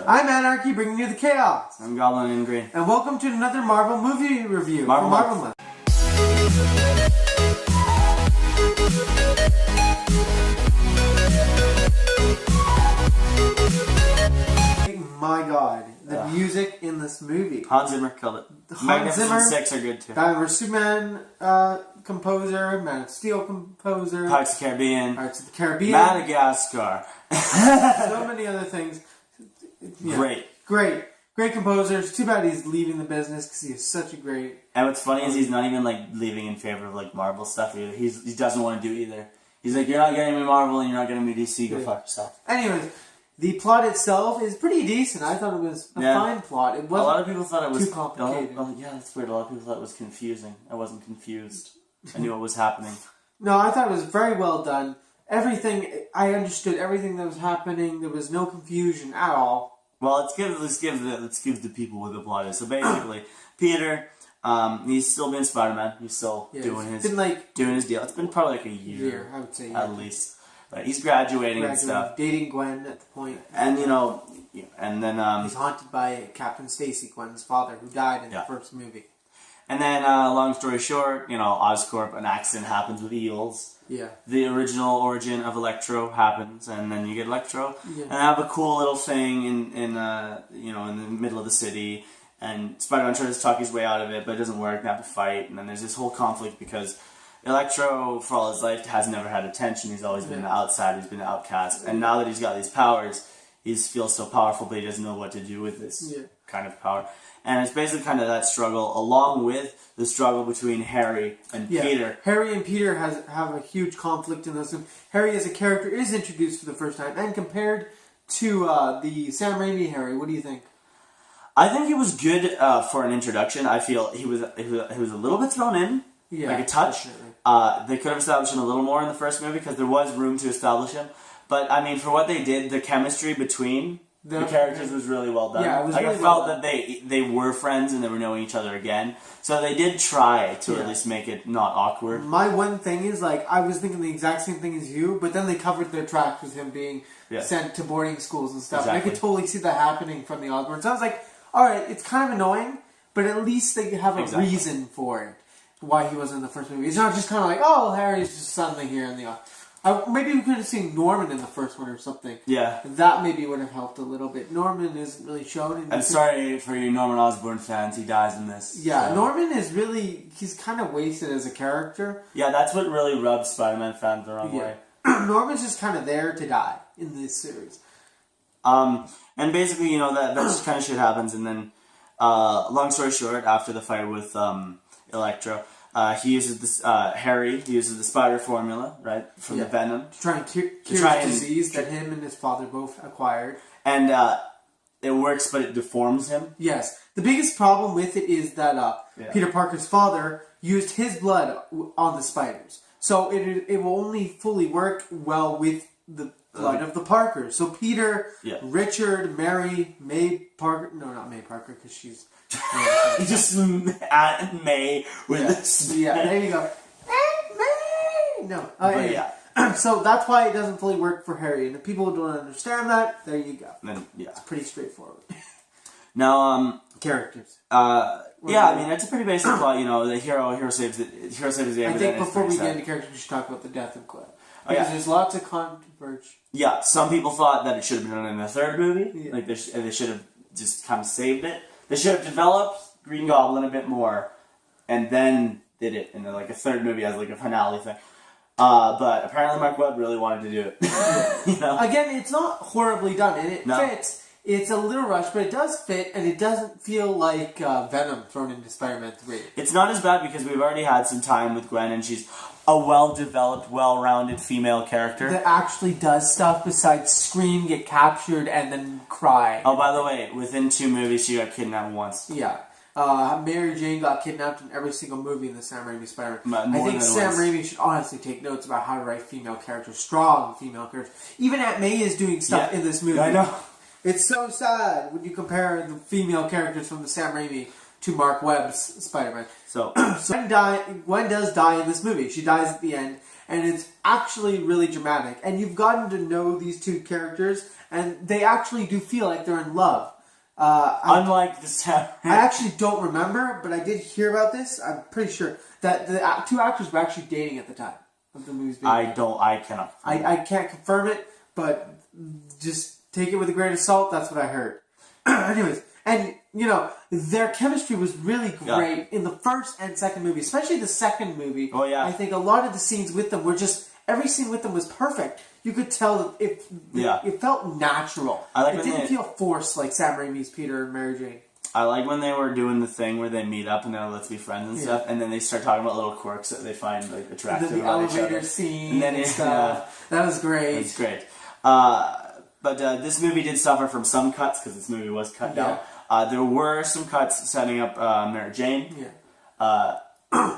I'm Anarchy, bringing you the chaos. I'm Goblin in Green. And welcome to another Marvel movie review. Marvel Month. My God, the music in this movie. Hans Zimmer killed it. Magnificent Six are good too. Batman vs Superman composer, Man of Steel composer, Pirates of the Caribbean, Madagascar. So many other things. Yeah. Great composers. Too bad he's leaving the business because he is such a great. And what's funny is he's not even like leaving in favor of like Marvel stuff either. He doesn't want to do either. He's like, you're not getting me Marvel and you're not getting me DC. Go fuck yourself. Anyways, the plot itself is pretty decent. I thought it was a fine plot. It wasn't a lot of people thought it was too complicated. Oh yeah, that's weird. A lot of people thought it was confusing. I wasn't confused. I knew what was happening. No, I thought it was very well done. Everything, I understood everything that was happening. There was no confusion at all. Well, let's give the people what the plot is. So basically, Peter, he's still being Spider-Man. He's still doing his deal. It's been probably like a year, I would say, at least. But he's graduating and stuff. Dating Gwen at the point. And and then he's haunted by Captain Stacy, Gwen's father, who died in the first movie. And then, long story short, Oscorp, an accident happens with eels. Yeah. The original origin of Electro happens, and then you get Electro, and have a cool little thing in the middle of the city. And Spider-Man tries to talk his way out of it, but it doesn't work. They have to fight, and then there's this whole conflict because Electro, for all his life, has never had attention. He's always been outside. He's been an outcast, and now that he's got these powers, he feels so powerful, but he doesn't know what to do with this kind of power. And it's basically kind of that struggle, along with the struggle between Harry and Peter. Harry and Peter have a huge conflict in this. Harry as a character is introduced for the first time, and compared to the Sam Raimi Harry, what do you think? I think he was good for an introduction. I feel he was a little bit thrown in, like a touch. They could have established him a little more in the first movie because there was room to establish him. But I mean, for what they did, the chemistry between the characters was really well done. Yeah, it was like really I felt well done. that they were friends and they were knowing each other again. So they did try to at least make it not awkward. My one thing is, like, I was thinking the exact same thing as you, but then they covered their tracks with him being sent to boarding schools and stuff. Exactly. And I could totally see that happening from the Osborns. So I was like, alright, it's kind of annoying, but at least they have a reason for it. Why he wasn't in the first movie. It's not just kind of like, oh, Harry's just suddenly here in the maybe we could have seen Norman in the first one or something. Yeah. That maybe would have helped a little bit. Norman isn't really shown. I'm sorry for you Norman Osborn fans. He dies in this. Yeah, so. Norman is really... He's kind of wasted as a character. Yeah, that's what really rubs Spider-Man fans the wrong way. Norman's just kind of there to die in this series. And basically, that just kind of shit happens. And then, long story short, after the fight with Electro... he uses this, Harry uses the spider formula, right, from the Venom. To try and cure his disease that him and his father both acquired. And it works, but it deforms him. Yes. The biggest problem with it is that Peter Parker's father used his blood on the spiders. So it will only fully work well with the blood of the Parkers. So Peter, Richard, Mary, May Parker... No, not May Parker, because she's... He just May with this. Yeah, there you go. May! No. So that's why it doesn't fully work for Harry. And if people don't understand that, there you go. Then, it's pretty straightforward. Now, characters. I mean, it's a pretty basic plot, the hero saves the day. I think before we get into characters, we should talk about the death of Gwen. Because there's lots of controversy. Yeah, some people thought that it should have been done in the third movie. Like, they should have just kind of saved it. They should have developed Green Goblin a bit more, and then did it in a third movie as like a finale thing. But apparently Mark Webb really wanted to do it. Again, it's not horribly done, and it fits. It's a little rushed, but it does fit, and it doesn't feel like Venom thrown into Spider-Man 3. It's not as bad because we've already had some time with Gwen, and she's a well-developed, well-rounded female character. That actually does stuff besides scream, get captured, and then cry. Oh, by the way, within 2 movies, she got kidnapped once. Yeah. Mary Jane got kidnapped in every single movie in the Sam Raimi Spider-Man. I think Sam Raimi should honestly take notes about how to write female characters, strong female characters. Even Aunt May is doing stuff in this movie. I know. It's so sad when you compare the female characters from the Sam Raimi to Mark Webb's Spider-Man. So Gwen does die in this movie. She dies at the end. and it's actually really dramatic. And you've gotten to know these two characters, and they actually do feel like they're in love. Unlike the Samurai. I actually don't remember, but I did hear about this. I'm pretty sure that the two actors were actually dating at the time of the movie's being made. I cannot. I can't confirm it, but just take it with a grain of salt. That's what I heard. Anyways, and you know, their chemistry was really great in the first and second movie, especially the second movie. Oh yeah. I think a lot of the scenes with them were just, every scene with them was perfect. You could tell that it felt natural. It didn't feel forced like Sam Raimi's Peter and Mary Jane. I like when they were doing the thing where they meet up and they're let's be friends and stuff, and then they start talking about little quirks that they find like attractive the about each other. elevator scene and stuff. That was great. It's great. But this movie did suffer from some cuts because this movie was cut down. There were some cuts setting up Mary Jane.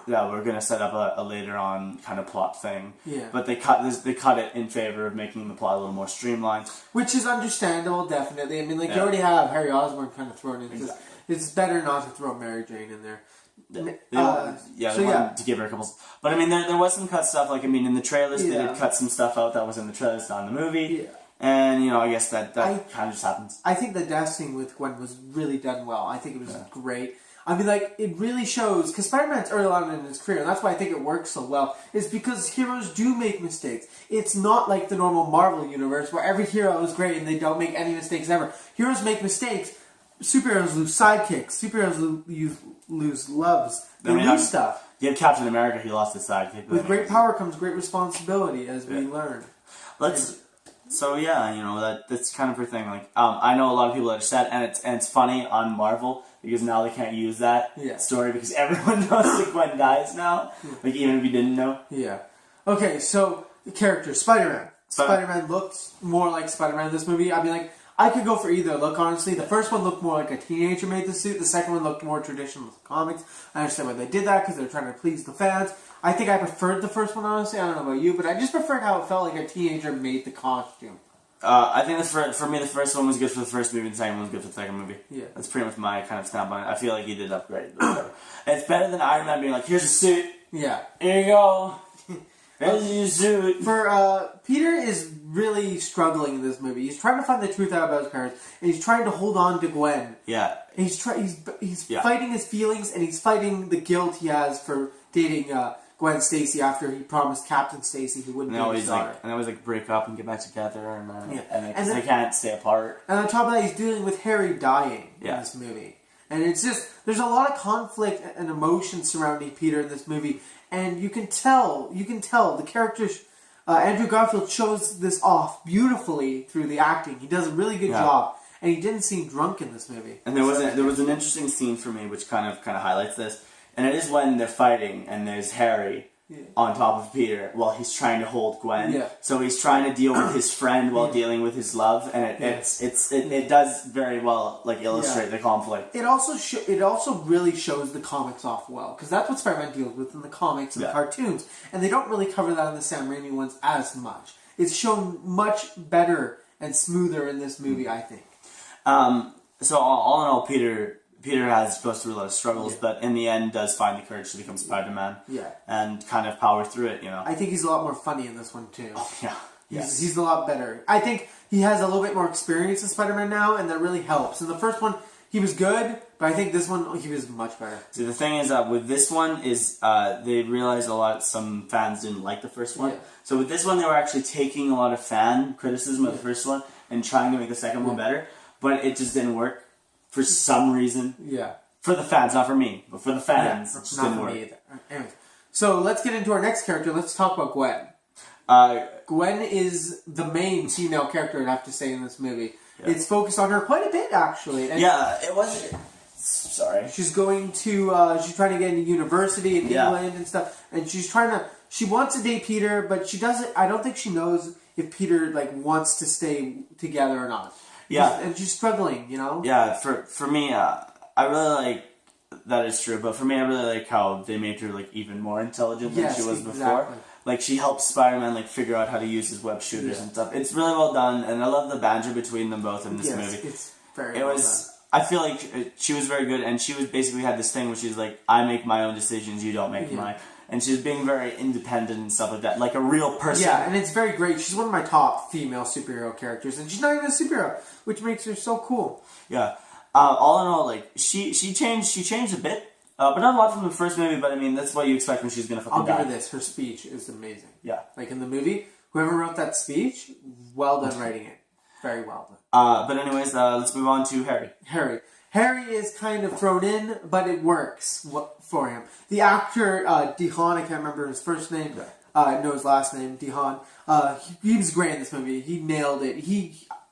Yeah, we're gonna set up a later on kind of plot thing. Yeah. But they cut it in favor of making the plot a little more streamlined, which is understandable, definitely. I mean, like you already have Harry Osborn kind of thrown in. Exactly. It's better not to throw Mary Jane in there. They wanted to give her a couple. But I mean, there was some cut stuff. Like I mean, in the trailers, they did cut some stuff out that was in the trailers, not in the movie. Yeah. And, you know, I guess that kind of just happens. I think the death scene with Gwen was really done well. I think it was great. I mean, like, it really shows, because Spider-Man's early on in his career, and that's why I think it works so well, is because heroes do make mistakes. It's not like the normal Marvel universe, where every hero is great and they don't make any mistakes ever. Heroes make mistakes. Superheroes lose sidekicks. Superheroes lose loves. They lose stuff. You have Captain America, he lost his sidekick. With great power comes great responsibility, as we learn. So yeah, you know, that's kind of her thing. Like, I know a lot of people that are sad, and it's funny on Marvel because now they can't use that story because everyone knows that Gwen dies now. Like even if you didn't know. Yeah. Okay, so the character Spider-Man. Spider-Man looked more like Spider-Man in this movie. I mean, like I could go for either look. Honestly, the first one looked more like a teenager made the suit. The second one looked more traditional with the comics. I understand why they did that because they're trying to please the fans. I think I preferred the first one, honestly. I don't know about you, but I just preferred how it felt like a teenager made the costume. I think for me, the first one was good for the first movie, and the second one was good for the second movie. Yeah. That's pretty much my kind of stamp on it. I feel like he did upgrade. It's better than Iron Man being like, here's a suit. Yeah. Here you go. Here's your suit. Peter is really struggling in this movie. He's trying to find the truth out about his parents, and he's trying to hold on to Gwen. Yeah. And he's fighting his feelings, and he's fighting the guilt he has for dating Gwen Stacy after he promised Captain Stacy he wouldn't be his daughter. And always break up and get back together, and they can't stay apart. And on top of that, he's dealing with Harry dying in this movie. And it's just, there's a lot of conflict and emotion surrounding Peter in this movie. And you can tell the characters, Andrew Garfield shows this off beautifully through the acting. He does a really good job. And he didn't seem drunk in this movie. And there was an interesting scene for me which kind of highlights this. And it is when they're fighting and there's Harry on top of Peter while he's trying to hold Gwen. Yeah. So he's trying to deal with his friend while dealing with his love, and it does very well illustrate the conflict. It also really shows the comics off well, because that's what Spider-Man deals with in the comics and the cartoons, and they don't really cover that in the Sam Raimi ones as much. It's shown much better and smoother in this movie, I think. So all in all, Peter goes through a lot of struggles, but in the end does find the courage to become Spider-Man. Yeah. And kind of power through it, you know. I think he's a lot more funny in this one, too. Oh, yeah. He's a lot better. I think he has a little bit more experience as Spider-Man now, and that really helps. In the first one, he was good, but I think this one, he was much better. See, the thing is, with this one, they realized some fans didn't like the first one. Yeah. So with this one, they were actually taking a lot of fan criticism of the first one and trying to make the second one better, but it just didn't work. For some reason. Yeah. For the fans, not for me, but for the fans. It just didn't work. Me either. Anyways, so let's get into our next character. Let's talk about Gwen. Gwen is the main female character, I'd have to say, in this movie. Yeah. It's focused on her quite a bit, actually. And it was. Sorry. She's going to, she's trying to get into university in England and stuff. And she wants to date Peter, but she doesn't, I don't think she knows if Peter, wants to stay together or not. Yeah. And she's struggling, you know? Yeah, for me, I really like, that is true, but for me, I really like how they made her, even more intelligent than she was before. She helps Spider-Man, figure out how to use his web shooters and stuff. It's really well done, and I love the banter between them both in this movie. It's very well done. I feel like she was very good, and she basically had this thing where she's like, I make my own decisions, you don't make mine. and she's being very independent and stuff like that, like a real person. Yeah, and it's very great. She's one of my top female superhero characters, and she's not even a superhero, which makes her so cool. Yeah. All in all, like she changed a bit, but not a lot from the first movie. But I mean, that's what you expect when she's gonna fucking die. I'll give her this. Her speech is amazing. Yeah. Like in the movie, whoever wrote that speech, well done writing it. Very well done. But anyways, let's move on to Harry. Harry is kind of thrown in, but it works for him. The actor, Dehan, I can't remember his first name, know his last name, Dehan. He was great in this movie. He nailed it.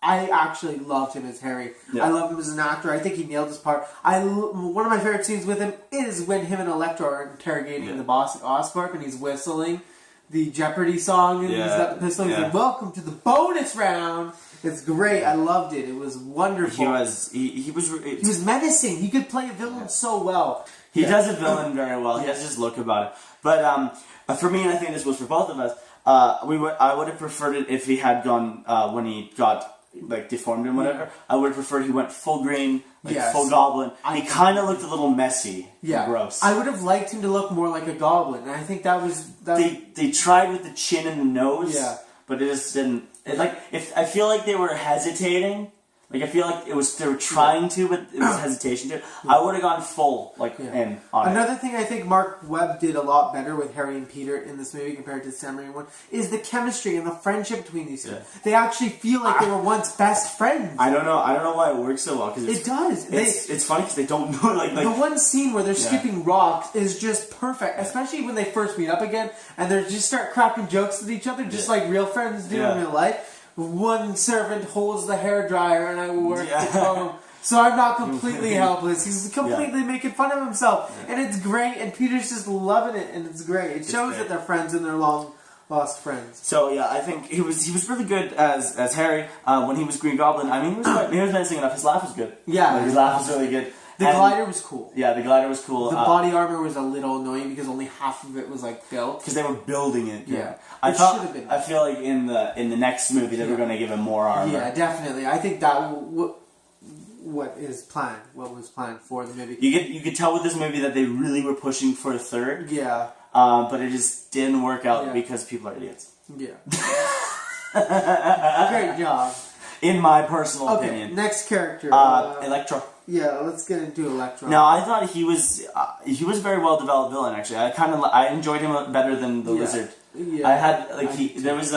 I actually loved him as Harry. Yeah. I love him as an actor. I think he nailed his part. One of my favorite scenes with him is when him and Electro are interrogating the boss at Oscorp, and he's whistling the Jeopardy song, and he's got the pistol. He's like, "Welcome to the bonus round." It's great. I loved it. It was wonderful. He was menacing. He could play a villain so well. He does a villain very well. He has this look about it. But for me, and I think this was for both of us, I would have preferred it if he had gone when he got like deformed and whatever. I would have preferred he went full green, full goblin. He kind of looked a little messy, and gross. I would have liked him to look more like a goblin, and I think that was They tried with the chin and the nose, but it just didn't. I feel like they were hesitating. Like I feel like they were trying to, but it was hesitation to. I would have gone full in on Another thing I think Mark Webb did a lot better with Harry and Peter in this movie compared to the Sam Raimi one is the chemistry and the friendship between these two. They actually feel like they were once best friends. I don't know why it works so well, because it does. It's funny because they don't know like the one scene where they're skipping rocks is just perfect, especially when they first meet up again and they just start cracking jokes with each other, just like real friends do in real life. One servant holds the hairdryer and I work at home, so I'm not completely helpless. He's completely making fun of himself, and it's great, and Peter's just loving it, and it's great. It shows that they're friends and they're long lost friends. So yeah, I think he was really good as Harry when he was Green Goblin. I mean, he was menacing enough. His laugh was good. Yeah, his laugh was really good. The glider was cool. Yeah, the glider was cool. The body armor was a little annoying because only half of it was like built. Because they were building it. Yeah, I feel like in the next movie they were going to give him more armor. Yeah, definitely. I think that what was planned for the movie. You could tell with this movie that they really were pushing for a third. Yeah. But it just didn't work out because people are idiots. Yeah. Great job. In my personal opinion. Next character. Electro. Yeah, let's get into Electro. No, I thought he was a very well developed villain. Actually, I enjoyed him better than the Lizard. Yeah, I had there was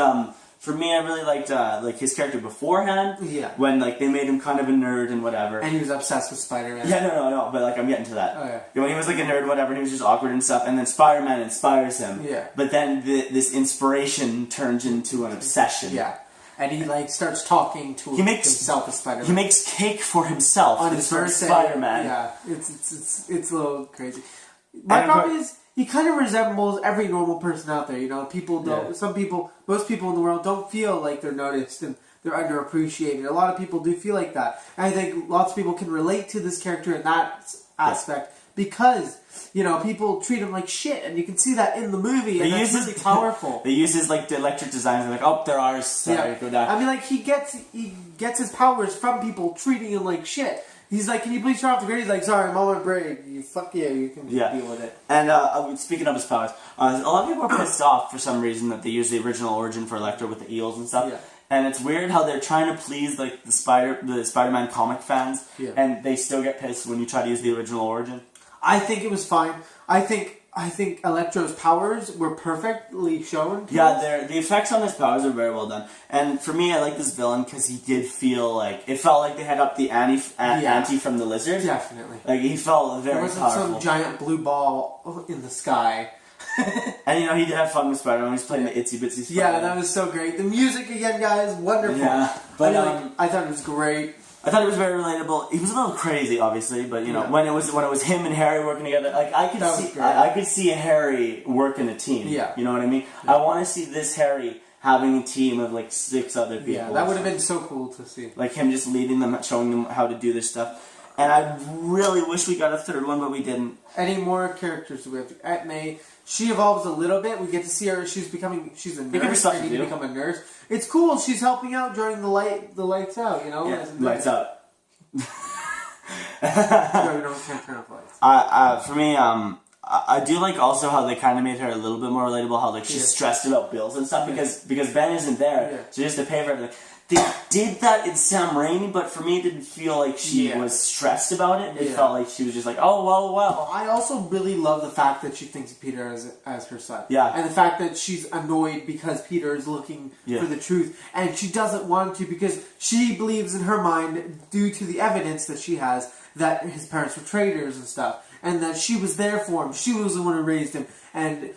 for me I really liked his character beforehand. Yeah. When they made him kind of a nerd and whatever. And he was obsessed with Spider-Man. Yeah, no, but I'm getting to that. Oh yeah. When he was a nerd, and whatever, and he was just awkward and stuff, and then Spider-Man inspires him. Yeah. But then this inspiration turns into an obsession. Yeah. And he starts talking to himself as Spider-Man. He makes cake for himself on his birthday. Spider-Man. Yeah, it's a little crazy. My problem is he kind of resembles every normal person out there. You know, people don't. Most people in the world don't feel like they're noticed and they're underappreciated. A lot of people do feel like that, and I think lots of people can relate to this character in that aspect. Because, people treat him like shit, and you can see that in the movie, and that's really powerful. They use his, the electric designs, and oh, they're ours, sorry, go down. I mean, he gets his powers from people treating him like shit. He's like, can you please turn off the grid? He's like, sorry, I'm on my break. Fuck you, you can deal with it. And, speaking of his powers, a lot of people are pissed off for some reason that they use the original origin for Electro with the eels and stuff. Yeah. And it's weird how they're trying to please, the Spider-Man comic fans, and they still get pissed when you try to use the original origin. I think it was fine. I think Electro's powers were perfectly shown. Yeah, the effects on his powers are very well done. And for me, I like this villain because he did feel it felt like they had up the ante from the Lizard. Definitely. He felt very powerful. There wasn't some giant blue ball in the sky. And he did have fun with Spider-Man. He was playing the itsy bitsy Spider-Man. Yeah, that was so great. The music again, guys, wonderful. Yeah, but I thought it was great. I thought it was very relatable. He was a little crazy, obviously, but when it was him and Harry working together, I could see Harry working a team. Yeah, you know what I mean. Yeah. I want to see this Harry having a team of 6 other people. Yeah, that would have been so cool to see. Him just leading them, showing them how to do this stuff. And I really wish we got a third one, but we didn't. Any more characters we have? Aunt May. She evolves a little bit. We get to see her. She's a nurse. Ready to become a nurse. It's cool. She's helping out during the lights out. Yeah, lights out. No, we can't turn off lights. For me, I do like also how they kind of made her a little bit more relatable. How like she's stressed about bills and stuff because Ben isn't there, so she has to pay for everything. They did that in Sam Raimi, but for me, it didn't feel like she was stressed about it. It felt like she was just like, oh, well. I also really love the fact that she thinks of Peter as her son. Yeah. And the fact that she's annoyed because Peter is looking for the truth. And she doesn't want to because she believes in her mind, due to the evidence that she has, that his parents were traitors and stuff. And that she was there for him. She was the one who raised him. And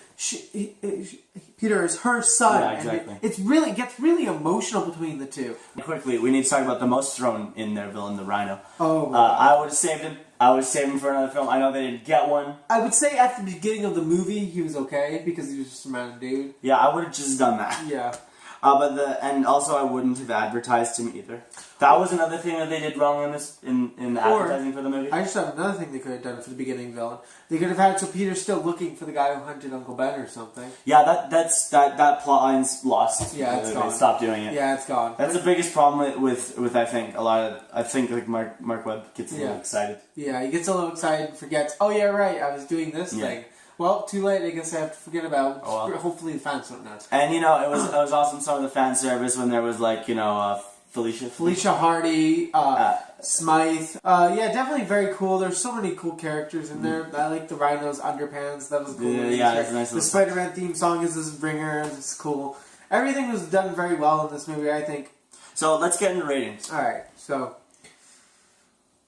Peter is her son. Yeah, exactly. And it gets really emotional between the two. Quickly, we need to talk about the most thrown in their villain, the Rhino. Oh. I would have saved him. I would save him for another film. I know they didn't get one. I would say at the beginning of the movie, he was okay because he was just a random dude. Yeah, I would have just done that. Yeah. And also I wouldn't have advertised him either. That was another thing that they did wrong in the advertising for the movie. I just have another thing they could have done for the beginning villain. They could have had so Peter's still looking for the guy who hunted Uncle Ben or something. Yeah, that plot line's lost. Yeah, it's gone. They stopped doing it. Yeah, it's gone. That's the biggest problem with I think a lot of like Mark Webb gets a little excited. Yeah, he gets a little excited and forgets. Oh yeah, right. I was doing this thing. Well, too late. I guess I have to forget about. Oh, well. Hopefully, the fans don't know. And it was awesome. Some of the fan service when there was like Felicia Hardy, Smythe. Yeah, definitely very cool. There's so many cool characters in there. I like the Rhino's underpants. That was cool. Yeah, that's nice. The Spider-Man theme song is this bringer. It's cool. Everything was done very well in this movie, I think. So let's get into ratings. Alright,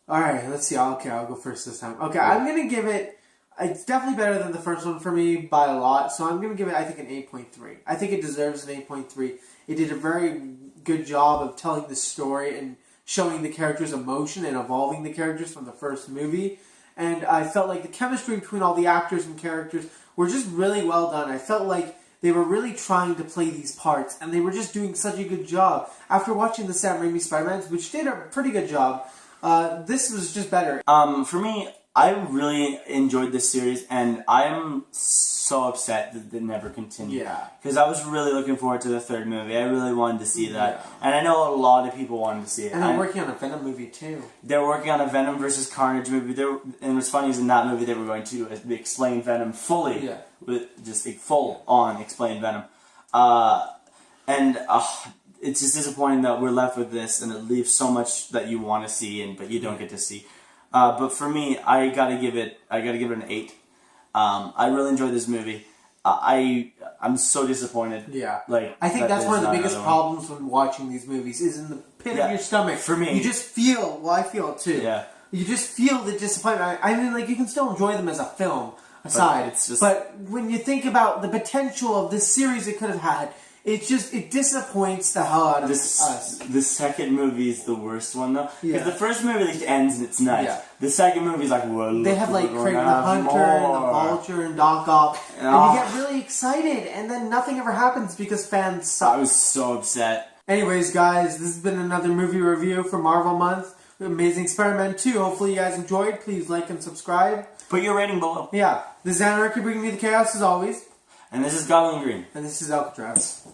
let's see. I'll go first this time. Okay, I'm gonna give it. It's definitely better than the first one for me by a lot, so I'm going to give it, I think, an 8.3. I think it deserves an 8.3. It did a very good job of telling the story and showing the characters' emotion and evolving the characters from the first movie. And I felt like the chemistry between all the actors and characters were just really well done. I felt like they were really trying to play these parts, and they were just doing such a good job. After watching the Sam Raimi Spider-Man, which did a pretty good job, this was just better. For me, I really enjoyed this series, and I'm so upset that it never continued. Yeah. Because I was really looking forward to the third movie. I really wanted to see that. And I know a lot of people wanted to see it. And they're working on a Venom movie, too. They're working on a Venom versus Carnage movie. And what's funny is in that movie they were going to explain Venom fully. Yeah. With just a full-on explain Venom. It's just disappointing that we're left with this, and it leaves so much that you want to see, but you don't get to see. But for me, I gotta give it an 8. I really enjoyed this movie. I'm so disappointed. Yeah. I think that's one of the biggest problems when watching these movies is in the pit of your stomach. For me, you just feel. Well, I feel it too. Yeah. You just feel the disappointment. I mean, you can still enjoy them as a film aside, but when you think about the potential of this series it could have had. It disappoints the hell out of us. The second movie is the worst one, though. Because the first movie ends and it's nice. Yeah. The second movie is like, well, they have Kraven the Hunter and the Vulture and Doc Ock. And you get really excited, and then nothing ever happens because fans suck. I was so upset. Anyways, guys, this has been another movie review for Marvel Month. Amazing Spider-Man 2. Hopefully you guys enjoyed. Please like and subscribe. Put your rating below. Yeah. This is Anarchy bringing you the chaos as always. And this is Goblin Green. And this is Alcatraz.